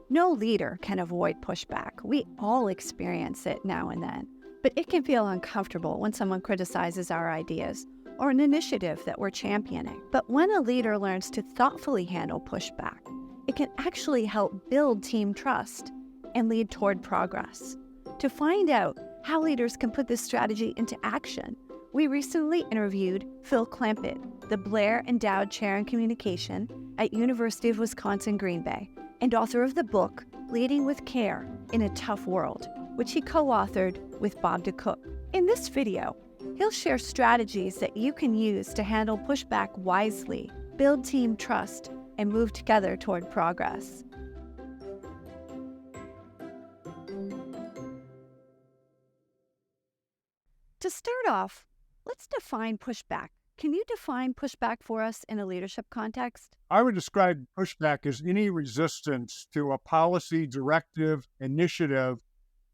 No leader can avoid pushback. We all experience it now and then. But it can feel uncomfortable when someone criticizes our ideas or an initiative that we're championing. But when a leader learns to thoughtfully handle pushback, it can actually help build team trust and lead toward progress. To find out how leaders can put this strategy into action, we recently interviewed Phil Clampett, the Blair Endowed Chair in Communication at University of Wisconsin-Green Bay, and author of the book, Leading with Care in a Tough World, which he co-authored with Bob DeCook. In this video, he'll share strategies that you can use to handle pushback wisely, build team trust, and move together toward progress. To start off, let's define pushback. Can you define pushback for us in a leadership context? I would describe pushback as any resistance to a policy, directive, initiative,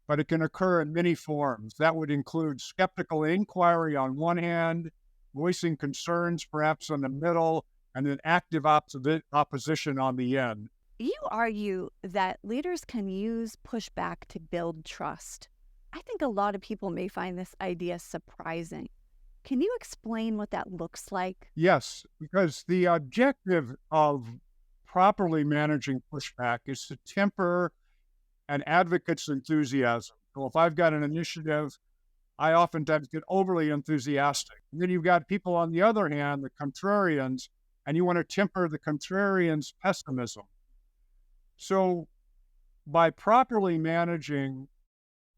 but it can occur in many forms. That would include skeptical inquiry on one hand, voicing concerns perhaps on the middle, and then active opposition on the end. You argue that leaders can use pushback to build trust. I think a lot of people may find this idea surprising. Can you explain what that looks like? Yes, because the objective of properly managing pushback is to temper an advocate's enthusiasm. So if I've got an initiative, I oftentimes get overly enthusiastic. And then you've got people on the other hand, the contrarians, and you want to temper the contrarians' pessimism. So by properly managing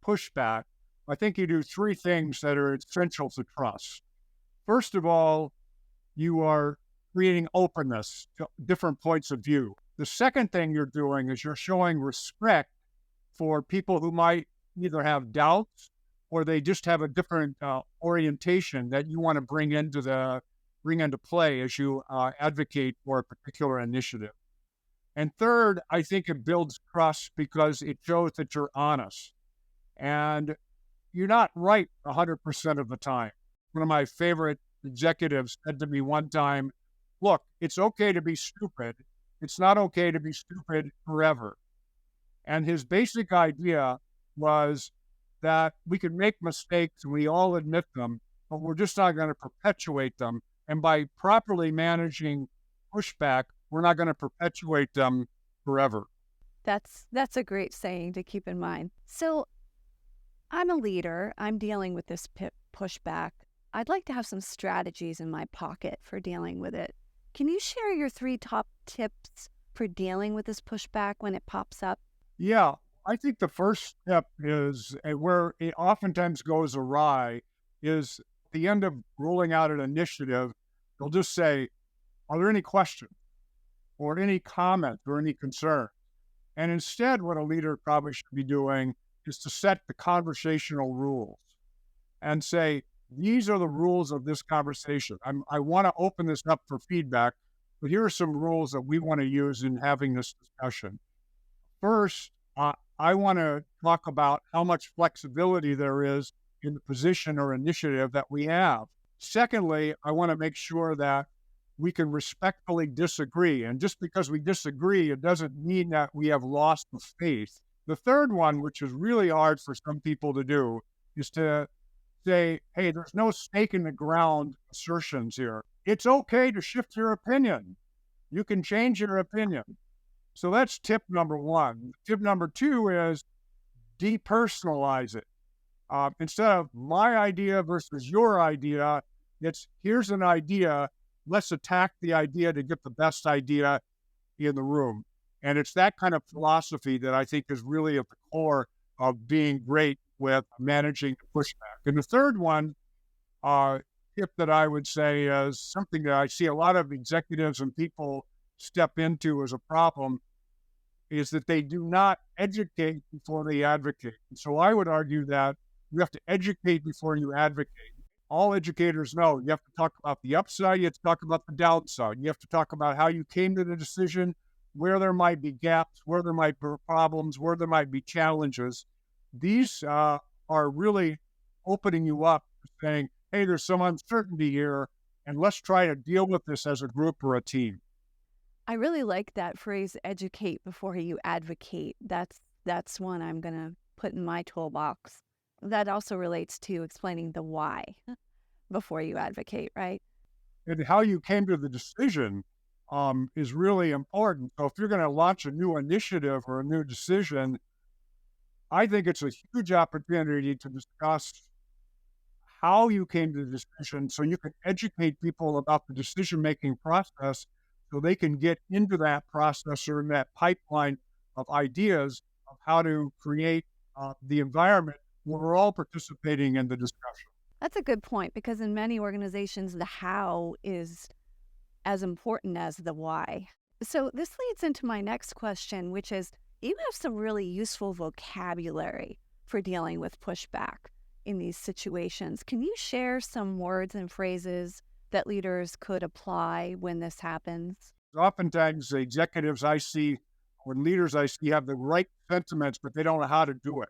pushback, I think you do three things that are essential to trust. First of all, you are creating openness to different points of view. The second thing you're doing is you're showing respect for people who might either have doubts or they just have a different orientation that you want to bring into play as you advocate for a particular initiative. And third, I think it builds trust because it shows that you're honest. And you're not right 100% of the time. One of my favorite executives said to me one time, look, it's okay to be stupid. It's not okay to be stupid forever. And his basic idea was that we can make mistakes and we all admit them, but we're just not going to perpetuate them. And by properly managing pushback, we're not going to perpetuate them forever. That's a great saying to keep in mind. So I'm a leader. I'm dealing with this pushback. I'd like to have some strategies in my pocket for dealing with it. Can you share your 3 top tips for dealing with this pushback when it pops up? Yeah, I think the first step is where it oftentimes goes awry is at the end of rolling out an initiative, they'll just say, are there any questions or any comments or any concerns? And instead, what a leader probably should be doing is to set the conversational rules and say, these are the rules of this conversation. I want to open this up for feedback, but here are some rules that we want to use in having this discussion. First, I want to talk about how much flexibility there is in the position or initiative that we have. Secondly, I want to make sure that we can respectfully disagree. And just because we disagree, it doesn't mean that we have lost the faith. The third one, which is really hard for some people to do, is to say, hey, there's no stake in the ground assertions here. It's okay to shift your opinion. You can change your opinion. So that's tip number 1. Tip number 2 is depersonalize it. Instead of my idea versus your idea, it's here's an idea. Let's attack the idea to get the best idea in the room. And it's that kind of philosophy that I think is really at the core of being great with managing pushback. And the third one, tip that I would say is something that I see a lot of executives and people step into as a problem, is that they do not educate before they advocate. And so I would argue that you have to educate before you advocate. All educators know you have to talk about the upside, you have to talk about the downside, you have to talk about how you came to the decision, where there might be gaps, where there might be problems, where there might be challenges. These are really opening you up, saying, hey, there's some uncertainty here, and let's try to deal with this as a group or a team. I really like that phrase, educate before you advocate. That's one I'm going to put in my toolbox. That also relates to explaining the why before you advocate, right? And how you came to the decision is really important. So if you're going to launch a new initiative or a new decision, I think it's a huge opportunity to discuss how you came to the decision so you can educate people about the decision-making process so they can get into that process or in that pipeline of ideas of how to create the environment where we're all participating in the discussion. That's a good point because in many organizations, the how is as important as the why. So this leads into my next question, which is you have some really useful vocabulary for dealing with pushback in these situations. Can you share some words and phrases that leaders could apply when this happens? Oftentimes, the executives I see or leaders I see have the right sentiments, but they don't know how to do it.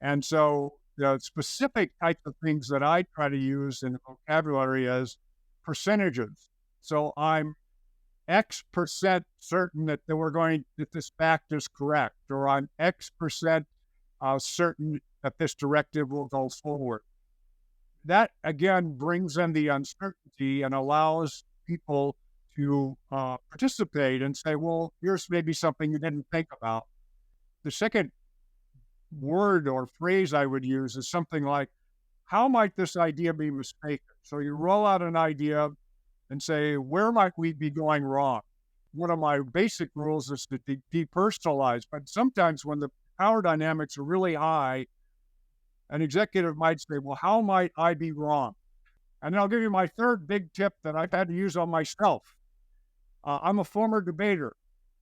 And so the specific types of things that I try to use in the vocabulary is percentages. So I'm X% certain that that this fact is correct, or I'm X% certain that this directive will go forward. That again brings in the uncertainty and allows people to participate and say, well, here's maybe something you didn't think about. The second word or phrase I would use is something like, how might this idea be mistaken? So you roll out an idea and say, where might we be going wrong? One of my basic rules is to depersonalize, but sometimes when the power dynamics are really high, an executive might say, well, how might I be wrong? And then I'll give you my third big tip that I've had to use on myself. I'm a former debater.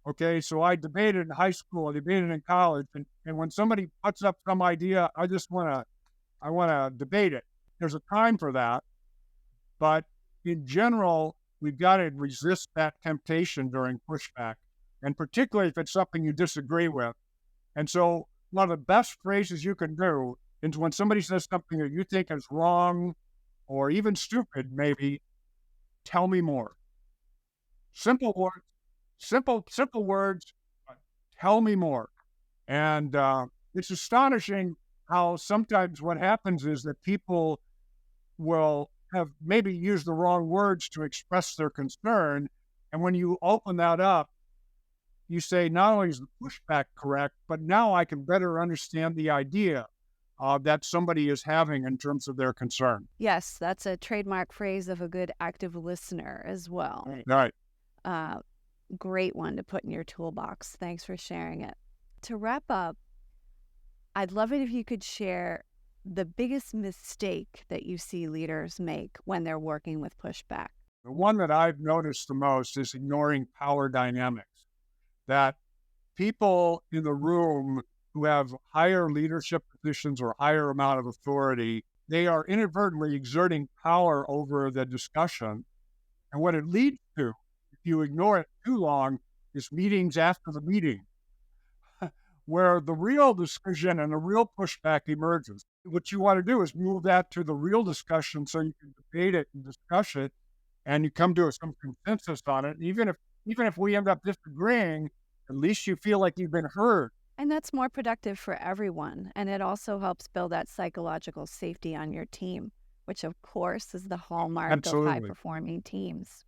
Okay, so I debated in high school, I debated in college, and when somebody puts up some idea, I want to debate it. There's a time for that, but in general, we've got to resist that temptation during pushback, and particularly if it's something you disagree with. And so, one of the best phrases you can do is when somebody says something that you think is wrong or even stupid, maybe, tell me more. Simple words, simple words, but tell me more. And it's astonishing how sometimes what happens is that people will have maybe used the wrong words to express their concern. And when you open that up, you say, not only is the pushback correct, but now I can better understand the idea that somebody is having in terms of their concern. Yes, that's a trademark phrase of a good active listener as well. Right. Great one to put in your toolbox. Thanks for sharing it. To wrap up, I'd love it if you could share the biggest mistake that you see leaders make when they're working with pushback. The one that I've noticed the most is ignoring power dynamics. That people in the room who have higher leadership positions or higher amount of authority, they are inadvertently exerting power over the discussion. And what it leads to, if you ignore it too long, is meetings after the meeting, where the real discussion and the real pushback emerges. What you want to do is move that to the real discussion so you can debate it and discuss it, and you come to some consensus on it. Even if we end up disagreeing, at least you feel like you've been heard. And that's more productive for everyone. And it also helps build that psychological safety on your team, which of course is the hallmark Absolutely. of high-performing teams.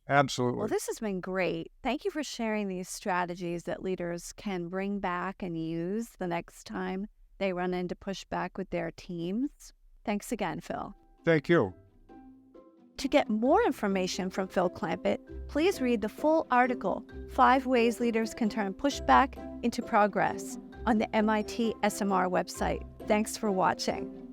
Absolutely. Well, this has been great. Thank you for sharing these strategies that leaders can bring back and use the next time they run into pushback with their teams. Thanks again, Phil. Thank you. To get more information from Phil Clampett, please read the full article, 5 Ways Leaders Can Turn Pushback into Progress, on the MIT SMR website. Thanks for watching.